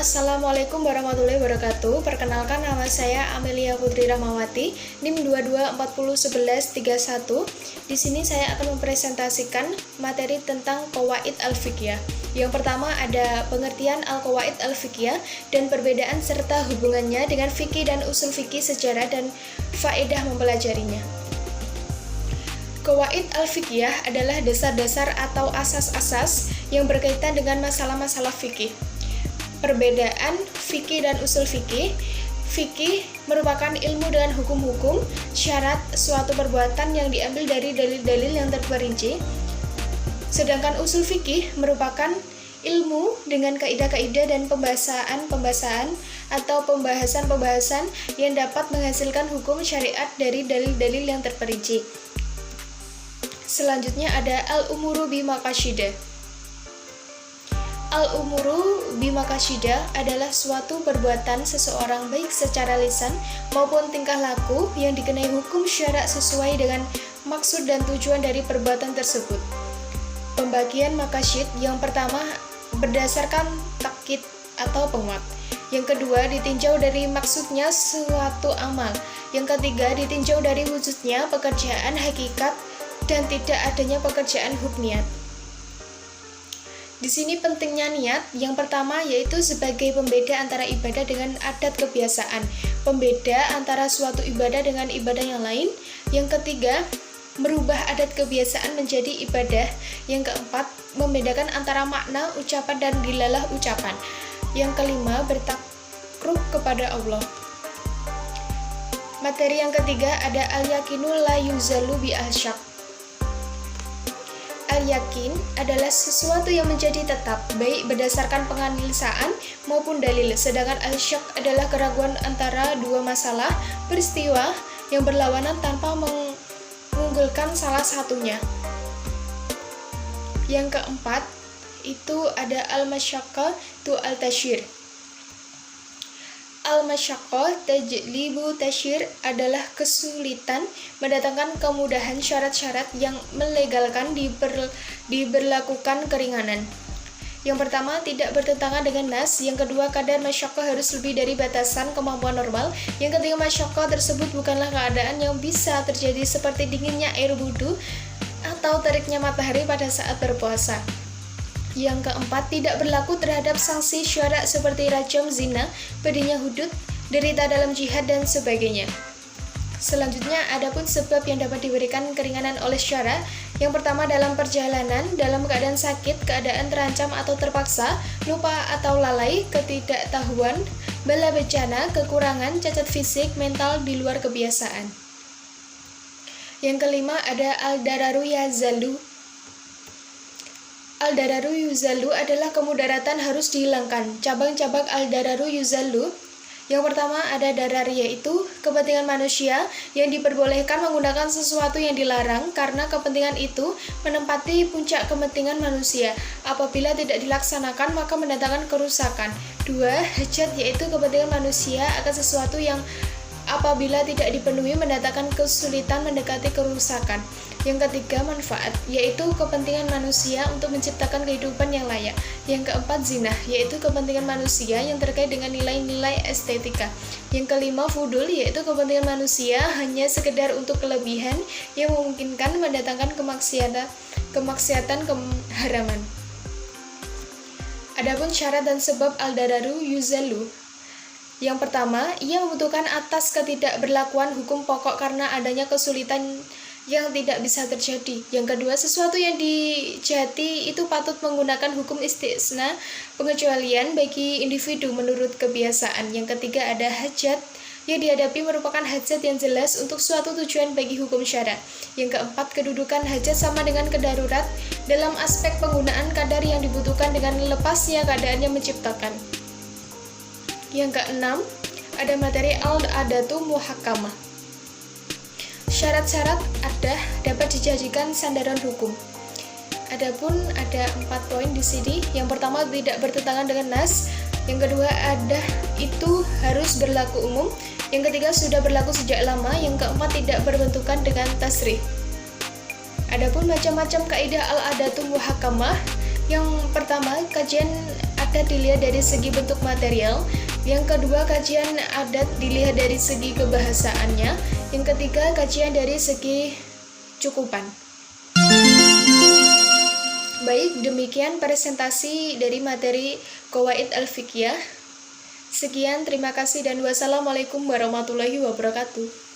Assalamualaikum warahmatullahi wabarakatuh. Perkenalkan, nama saya Amelia Putri Rahmawati, NIM 22401131. Di sini saya akan mempresentasikan materi tentang Qawaid al-Fiqhiyah. Yang pertama ada pengertian al-Qawaid al-Fiqhiyah dan perbedaan serta hubungannya dengan fikih dan usul fikih, sejarah dan faedah mempelajarinya. Qawaid al-Fiqhiyah adalah dasar-dasar atau asas-asas yang berkaitan dengan masalah-masalah fikih. Perbedaan fikih dan usul fikih. Fikih merupakan ilmu dengan hukum-hukum, syarat suatu perbuatan yang diambil dari dalil-dalil yang terperinci. Sedangkan usul fikih merupakan ilmu dengan kaidah-kaidah dan pembahasan atau pembahasan yang dapat menghasilkan hukum syariat dari dalil-dalil yang terperinci. Selanjutnya ada al-umuru bimaqasidah. Al-umuru bimaqasidah adalah suatu perbuatan seseorang baik secara lisan maupun tingkah laku yang dikenai hukum syarak sesuai dengan maksud dan tujuan dari perbuatan tersebut. Pembagian maqasid yang pertama berdasarkan takkid atau penguat. Yang kedua ditinjau dari maksudnya suatu amal. Yang ketiga ditinjau dari wujudnya pekerjaan hakikat dan tidak adanya pekerjaan hukmiyat. Di sini pentingnya niat. Yang pertama yaitu sebagai pembeda antara ibadah dengan adat kebiasaan, pembeda antara suatu ibadah dengan ibadah yang lain. Yang ketiga, merubah adat kebiasaan menjadi ibadah. Yang keempat, membedakan antara makna ucapan dan dilalah ucapan. Yang kelima, bertakrub kepada Allah. Materi yang ketiga ada al-yakinu la yuzalu bi al-syak. Al-yakin adalah sesuatu yang menjadi tetap, baik berdasarkan penganalisaan maupun dalil. Sedangkan al-syak adalah keraguan antara dua masalah, peristiwa yang berlawanan tanpa mengunggulkan salah satunya. Yang keempat, itu ada al-masyaqqah tu al-tasyir. Al-masyaqqah tajlibu tasyir adalah kesulitan mendatangkan kemudahan, syarat-syarat yang melegalkan diberlakukan keringanan. Yang pertama, tidak bertentangan dengan nas. Yang kedua, kadar masyaqqah harus lebih dari batasan kemampuan normal. Yang ketiga, masyaqqah tersebut bukanlah keadaan yang bisa terjadi seperti dinginnya air wudu atau teriknya matahari pada saat berpuasa. Yang keempat, tidak berlaku terhadap sanksi syarak seperti rajam, zina, pedihnya hudud, derita dalam jihad, dan sebagainya. Selanjutnya, adapun sebab yang dapat diberikan keringanan oleh syarak. Yang pertama, dalam perjalanan, dalam keadaan sakit, keadaan terancam atau terpaksa, lupa atau lalai, ketidaktahuan, bala bencana, kekurangan, cacat fisik, mental di luar kebiasaan. Yang kelima, ada al-dararu yazalu. Al-dararu yuzalu adalah kemudaratan harus dihilangkan. Cabang-cabang al-dararu yuzalu. Yang pertama ada darar, yaitu kepentingan manusia yang diperbolehkan menggunakan sesuatu yang dilarang karena kepentingan itu menempati puncak kepentingan manusia. Apabila tidak dilaksanakan maka mendatangkan kerusakan. Dua, hajat, yaitu kepentingan manusia akan sesuatu yang apabila tidak dipenuhi mendatangkan kesulitan mendekati kerusakan. Yang ketiga, manfaat, yaitu kepentingan manusia untuk menciptakan kehidupan yang layak. Yang keempat, zinah, yaitu kepentingan manusia yang terkait dengan nilai-nilai estetika. Yang kelima, fudul, yaitu kepentingan manusia hanya sekedar untuk kelebihan yang memungkinkan mendatangkan kemaksiatan, keharaman. Adapun syarat dan sebab al-dararu yuzalu. Yang pertama, ia membutuhkan atas ketidakberlakuan hukum pokok karena adanya kesulitan yang tidak bisa terjadi. Yang kedua, sesuatu yang dijati itu patut menggunakan hukum istisna, pengecualian bagi individu menurut kebiasaan. Yang ketiga, ada hajat, yang dihadapi merupakan hajat yang jelas untuk suatu tujuan bagi hukum syarak. Yang keempat, kedudukan hajat sama dengan kedarurat dalam aspek penggunaan kadar yang dibutuhkan dengan lepasnya keadaan yang menciptakan. Yang keenam, ada materi al-adatu muhakkamah. Syarat-syarat adah dapat dijadikan sandaran hukum. Adapun ada 4 poin di sini. Yang pertama, tidak bertentangan dengan nas. Yang kedua, adah itu harus berlaku umum. Yang ketiga, sudah berlaku sejak lama. Yang keempat, tidak berbentukan dengan tasrih. Adapun macam-macam kaidah al-adatu muhakkamah. Yang pertama, kajian adat dilihat dari segi bentuk material. Yang kedua, kajian adat dilihat dari segi kebahasaannya. Yang ketiga, kajian dari segi cukupan. Baik, demikian presentasi dari materi Qawaid Al-Fiqhiyah. Sekian, terima kasih dan wassalamualaikum warahmatullahi wabarakatuh.